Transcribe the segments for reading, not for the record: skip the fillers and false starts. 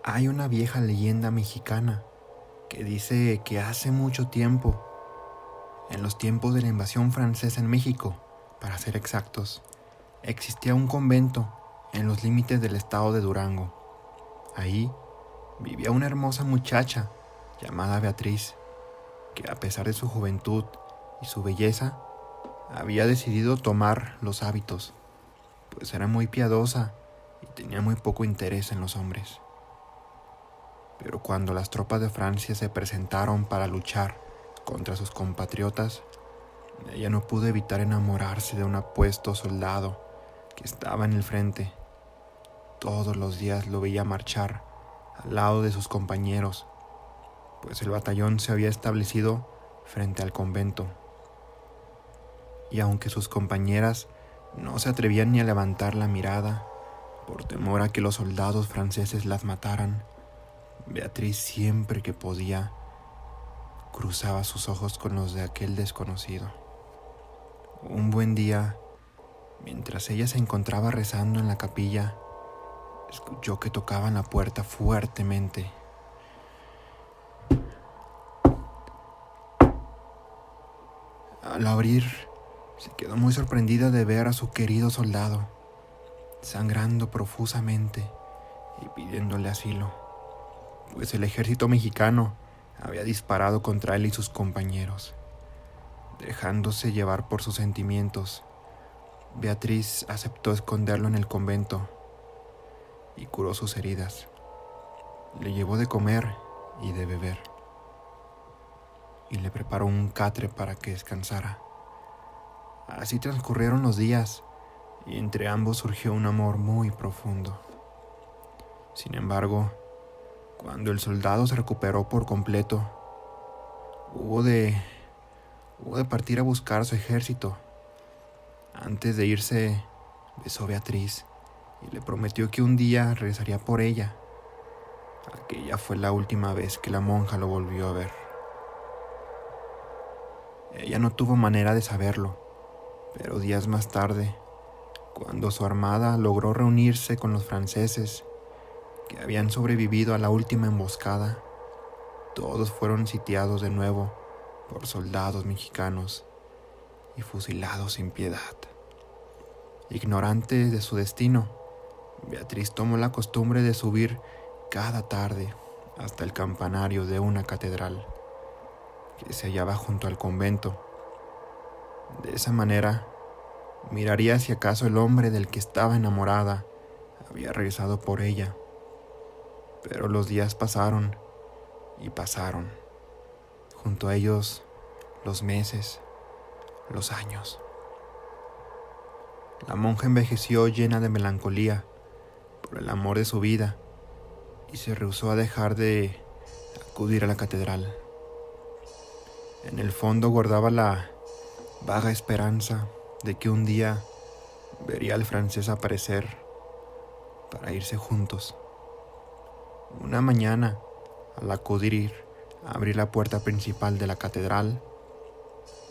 Hay una vieja leyenda mexicana que dice que hace mucho tiempo, en los tiempos de la invasión francesa en México, para ser exactos, existía un convento en los límites del estado de Durango. Ahí vivía una hermosa muchacha llamada Beatriz, que a pesar de su juventud y su belleza, había decidido tomar los hábitos, pues era muy piadosa y tenía muy poco interés en los hombres. Pero cuando las tropas de Francia se presentaron para luchar contra sus compatriotas, ella no pudo evitar enamorarse de un apuesto soldado que estaba en el frente. Todos los días lo veía marchar al lado de sus compañeros, pues el batallón se había establecido frente al convento. Y aunque sus compañeras no se atrevían ni a levantar la mirada por temor a que los soldados franceses las mataran, Beatriz siempre que podía cruzaba sus ojos con los de aquel desconocido. Un buen día, mientras ella se encontraba rezando en la capilla, escuchó que tocaban la puerta fuertemente. Al abrir, se quedó muy sorprendida de ver a su querido soldado, sangrando profusamente y pidiéndole asilo, pues el ejército mexicano había disparado contra él y sus compañeros. Dejándose llevar por sus sentimientos, Beatriz aceptó esconderlo en el convento y curó sus heridas. Le llevó de comer y de beber, y le preparó un catre para que descansara. Así transcurrieron los días, y entre ambos surgió un amor muy profundo. Sin embargo, cuando el soldado se recuperó por completo, hubo de partir a buscar a su ejército. Antes de irse, besó a Beatriz y le prometió que un día regresaría por ella. Aquella fue la última vez que la monja lo volvió a ver. Ella no tuvo manera de saberlo, pero días más tarde, cuando su armada logró reunirse con los franceses que habían sobrevivido a la última emboscada, todos fueron sitiados de nuevo por soldados mexicanos y fusilados sin piedad. Ignorante de su destino, Beatriz tomó la costumbre de subir cada tarde hasta el campanario de una catedral que se hallaba junto al convento. De esa manera, miraría si acaso el hombre del que estaba enamorada había regresado por ella. Pero los días pasaron y pasaron. Junto a ellos, los meses, los años. La monja envejeció llena de melancolía por el amor de su vida y se rehusó a dejar de acudir a la catedral. En el fondo guardaba la vaga esperanza de que un día vería al francés aparecer para irse juntos. Una mañana, al acudir a abrir la puerta principal de la catedral,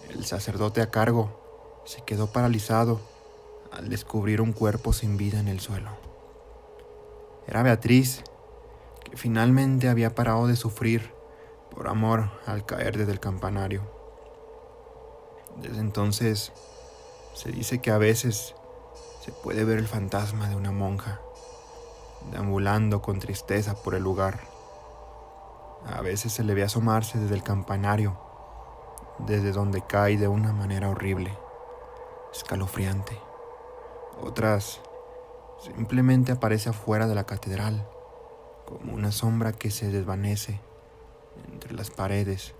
el sacerdote a cargo se quedó paralizado al descubrir un cuerpo sin vida en el suelo. Era Beatriz, que finalmente había parado de sufrir por amor al caer desde el campanario. Desde entonces, se dice que a veces se puede ver el fantasma de una monja deambulando con tristeza por el lugar. A veces se le ve asomarse desde el campanario, desde donde cae de una manera horrible, escalofriante. Otras simplemente aparece afuera de la catedral, como una sombra que se desvanece entre las paredes.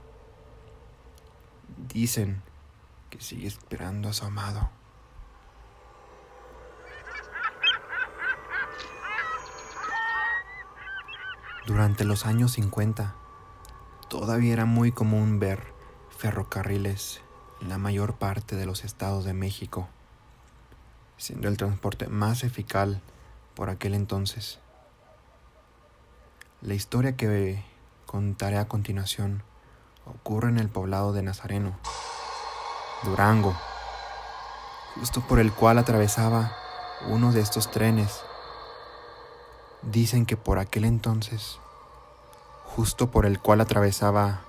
Dicen que sigue esperando a su amado. Durante los años 50, todavía era muy común ver ferrocarriles en la mayor parte de los estados de México, siendo el transporte más eficaz por aquel entonces. La historia que contaré a continuación ocurre en el poblado de Nazareno, Durango, justo por el cual atravesaba uno de estos trenes. Dicen que por aquel entonces, justo por el cual atravesaba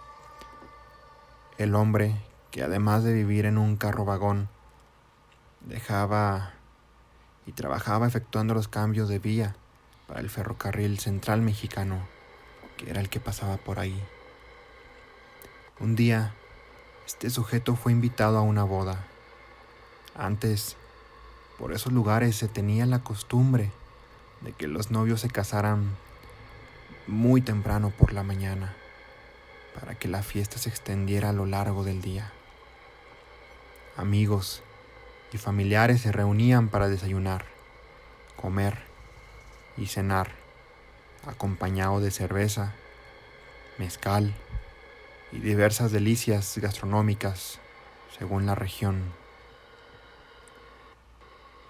el hombre que además de vivir en un carro vagón, dejaba y trabajaba efectuando los cambios de vía para el ferrocarril central mexicano, que era el que pasaba por ahí. Un día, este sujeto fue invitado a una boda. Antes, por esos lugares se tenía la costumbre de que los novios se casaran muy temprano por la mañana, para que la fiesta se extendiera a lo largo del día. Amigos y familiares se reunían para desayunar, comer y cenar, acompañado de cerveza, mezcal y diversas delicias gastronómicas según la región.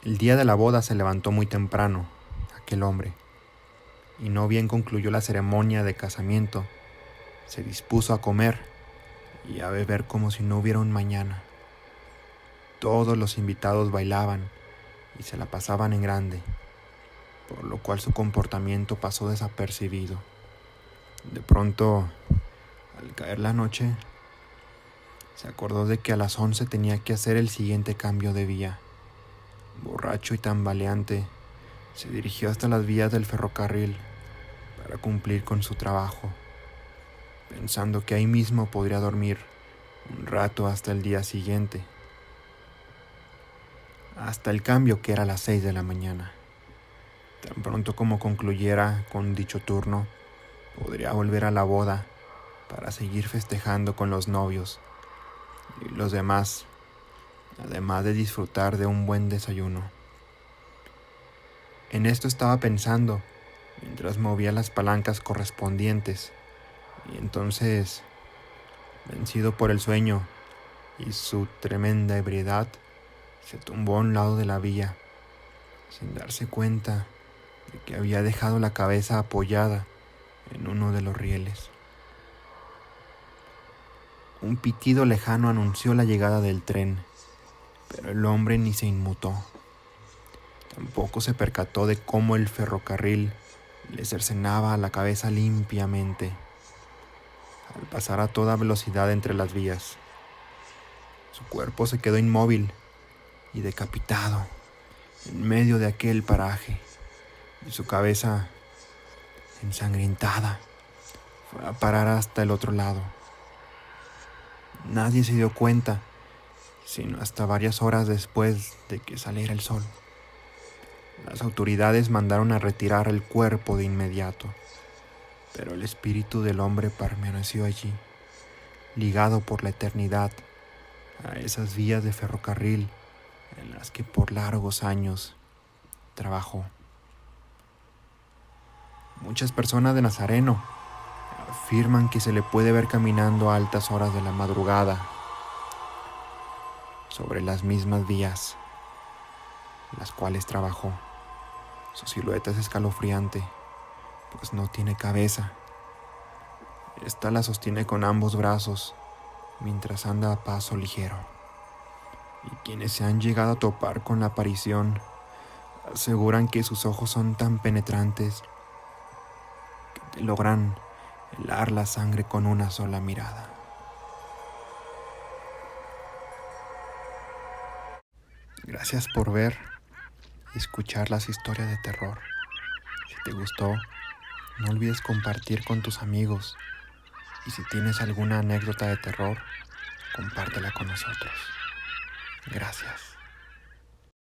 El día de la boda se levantó muy temprano aquel hombre, y no bien concluyó la ceremonia de casamiento, se dispuso a comer y a beber como si no hubiera un mañana. Todos los invitados bailaban y se la pasaban en grande, por lo cual su comportamiento pasó desapercibido. De pronto, al caer la noche, se acordó de que a las 11 tenía que hacer el siguiente cambio de vía. Borracho y tambaleante, se dirigió hasta las vías del ferrocarril para cumplir con su trabajo, pensando que ahí mismo podría dormir un rato hasta el día siguiente, hasta el cambio que era a las 6 de la mañana. Tan pronto como concluyera con dicho turno, podría volver a la boda para seguir festejando con los novios y los demás, además de disfrutar de un buen desayuno. En esto estaba pensando mientras movía las palancas correspondientes, y entonces, vencido por el sueño y su tremenda ebriedad, se tumbó a un lado de la vía, sin darse cuenta de que había dejado la cabeza apoyada en uno de los rieles. Un pitido lejano anunció la llegada del tren, pero el hombre ni se inmutó. Tampoco se percató de cómo el ferrocarril le cercenaba la cabeza limpiamente al pasar a toda velocidad entre las vías. Su cuerpo se quedó inmóvil y decapitado en medio de aquel paraje, y su cabeza, ensangrentada, fue a parar hasta el otro lado. Nadie se dio cuenta, sino hasta varias horas después de que saliera el sol. Las autoridades mandaron a retirar el cuerpo de inmediato, pero el espíritu del hombre permaneció allí, ligado por la eternidad a esas vías de ferrocarril en las que por largos años trabajó. Muchas personas de Nazareno afirman que se le puede ver caminando a altas horas de la madrugada sobre las mismas vías las cuales trabajó. Su silueta es escalofriante, pues no tiene cabeza. Esta la sostiene con ambos brazos mientras anda a paso ligero. Y quienes se han llegado a topar con la aparición aseguran que sus ojos son tan penetrantes que te logran helar la sangre con una sola mirada. Gracias por ver y escuchar las historias de terror. Si te gustó, no olvides compartir con tus amigos, y si tienes alguna anécdota de terror, compártela con nosotros. Gracias.